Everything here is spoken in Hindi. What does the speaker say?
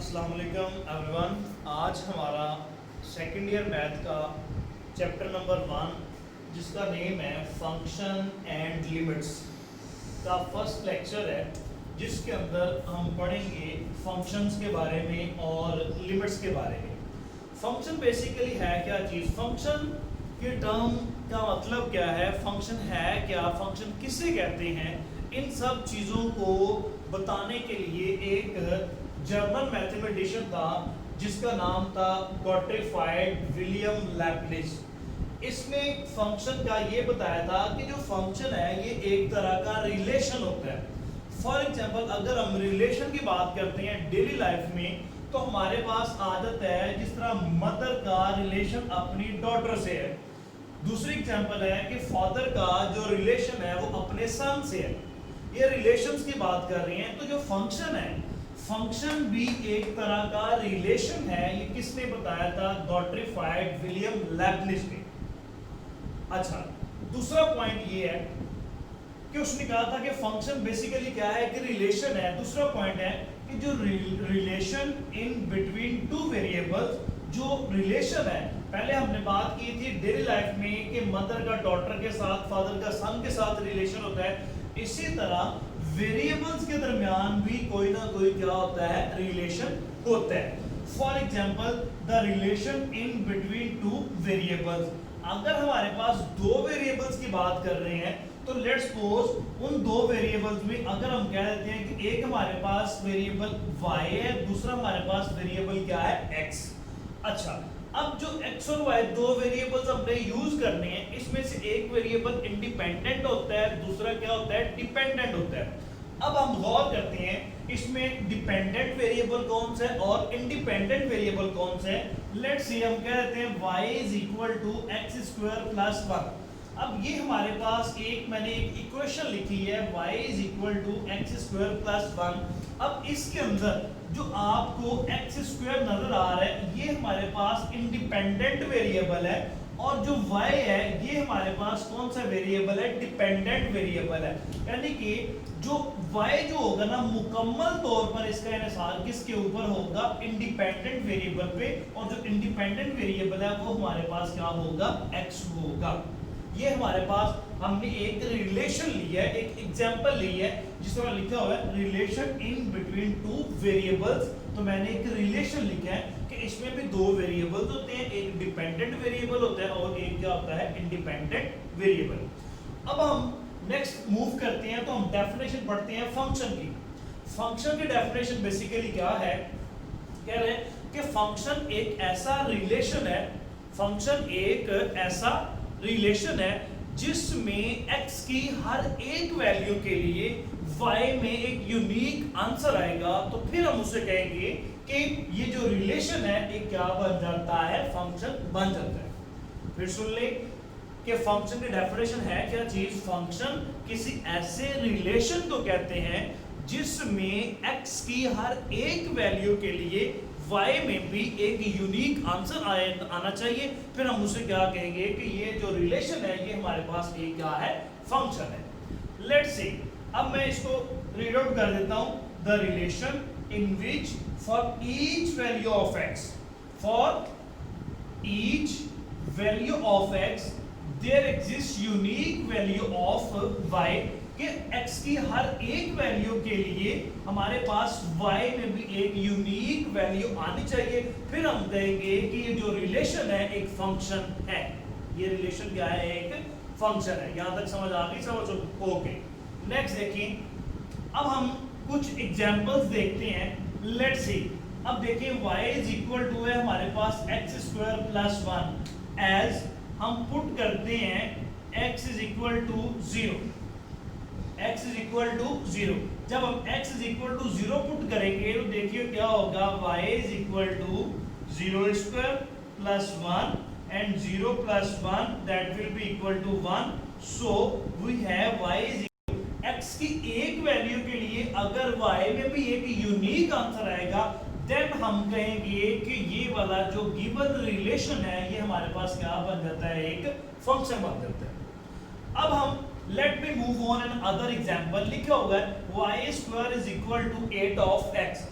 अस्सलाम वालेकुम एवरीवन। आज हमारा सेकंड ईयर मैथ का चैप्टर नंबर 1 जिसका नेम है फंक्शन एंड लिमिट्स का फर्स्ट लेक्चर है, जिसके अंदर हम पढ़ेंगे फंक्शंस के बारे में और लिमिट्स के बारे में। फंक्शन बेसिकली है क्या चीज़, फंक्शन के टर्म का मतलब क्या है, फंक्शन है क्या, फंक्शन किसे कहते हैं, इन सब चीज़ों को बताने के लिए एक जर्मन मैथमेटिशियन था जिसका नाम था गॉटफ्राइड विलियम लैपलेस। इसने फंक्शन का ये बताया था कि जो फंक्शन है ये एक तरह का रिलेशन होता है। फॉर एग्जांपल अगर हम रिलेशन की बात करते हैं डेली लाइफ में, तो हमारे पास आदत है जिस तरह मदर का रिलेशन अपनी डॉटर से है। दूसरी एग्जांपल है कि फादर का जो रिलेशन है वो अपने सन से है। ये रिलेशंस की बात कर रहे हैं। तो जो फंक्शन है, फंक्शन भी एक तरह का रिलेशन है। ये किसने बताया था? गॉटफ्राइड विलियम लैपलेस ने। अच्छा, दूसरा पॉइंट ये है कि उसने कहा था कि फंक्शन बेसिकली क्या है कि रिलेशन है। दूसरा पॉइंट है कि जो relation in between two variables, जो रिलेशन है, पहले हमने बात की थी डेली लाइफ में कि मदर का डॉटर के साथ, फादर का सन के साथ रिलेशन होता है। इसी तरह वेरिएबल्स के दरमियान भी कोई ना कोई क्या होता है, रिलेशन होता है। For example the relation in between two variables, अगर हमारे पास दो वेरिएबल्स की बात कर रहे हैं तो लेट्स सपोज उन दो वेरिएबल्स में अगर हम कह देते हैं कि एक हमारे पास वेरिएबल y है, दूसरा हमारे पास वेरिएबल क्या है, x। अच्छा, अब जो x और y दो वेरिएबल्स हमने यूज करने हैं, इसमें से एक वेरिएबल इंडिपेंडेंट होता है, दूसरा क्या होता है, डिपेंडेंट होता है। अब हम गौर करते हैं इसमें डिपेंडेंट वेरिएबल कौन सा है और इंडिपेंडेंट वेरिएबल कौन सा है। लेट्स सी हम कह देते हैं y is equal to x square plus 1। अब ये हमारे पास मैंने एक इक्वेशन लिखी है y is equal to x square plus 1। अब इसके अंदर जो आपको एक्स स्क्वायर नजर आ रहा है ये हमारे पास इंडिपेंडेंट वेरिएबल है, और जो y है ये हमारे पास कौन सा वेरिएबल है, डिपेंडेंट वेरिएबल है। यानी कि जो y जो होगा ना, मुकम्मल तौर पर इसका इन्हिसार किसके ऊपर होगा, इंडिपेंडेंट वेरिएबल पे, और जो इंडिपेंडेंट वेरिएबल है वो हमारे पास क्या होगा, x होगा। ये हमारे पास हमने एक रिलेशन लिया है, एक एग्जांपल ली है जिसमें लिखा हुआ है relation in between two variables. तो मैंने एक रिलेशन लिखा है कि इसमें भी दो वेरिएबल्स होते हैं, एक डिपेंडेंट वेरिएबल होता है और एक क्या होता है, इंडिपेंडेंट वेरिएबल। अब हम नेक्स्ट मूव करते हैं तो हम डेफिनेशन पढ़ते हैं फंक्शन की। फंक्शन की डेफिनेशन बेसिकली क्या है, कह रहे हैं कि फंक्शन एक ऐसा रिलेशन है, फंक्शन एक ऐसा रिलेशन है जिसमें x की हर एक वैल्यू के लिए y में एक यूनिक आंसर आएगा, तो फिर हम उसे कहेंगे कि ये जो रिलेशन है ये क्या बन जाता है, फंक्शन बन जाता है। फिर सुन ले कि फंक्शन की डेफिनेशन है क्या चीज, फंक्शन किसी ऐसे रिलेशन को कहते हैं जिसमें x की हर एक वैल्यू के लिए y में भी एक यूनिक आंसर आना चाहिए। फिर हम उसे क्या कहेंगे कि ये जो रिलेशन है ये हमारे पास एक क्या है, फंक्शन है। लेट्स सी, अब मैं इसको रीड आउट कर देता हूं। The relation in which for each value of x, for each value of x there exist unique value of y, कि x की हर एक वैल्यू के लिए हमारे पास y में भी एक यूनिक वैल्यू आनी चाहिए। फिर हम कहेंगे कि ये जो रिलेशन है एक फंक्शन है। ये रिलेशन क्या है, एक फंक्शन है। यहां तक समझ आ गई? समझ ओके। नेक्स्ट देखिए, अब हम कुछ एग्जांपल्स देखते हैं। लेट्स सी, अब देखिए y इज इक्वल टू है हमारे पास एक्स स्क्वायर प्लस 1 एज हम पुट करते हैं x is equal to 0, x is equal to 0। जब हम x is equal to 0 put करेंगे तो देखिए क्या होगा, y is equal to 0 square plus 1 and 0 plus 1 that will be equal to 1। So we have y is x की एक वैल्यू के लिए अगर y में भी एक यूनिक आंसर आएगा, देन हम कहेंगे कि ये वाला जो गिवन रिलेशन है ये हमारे पास क्या बन जाता है, एक फंक्शन बन जाता है। अब हम let me move on an other example. लिखा हुआ है y square is equal to 8 of x।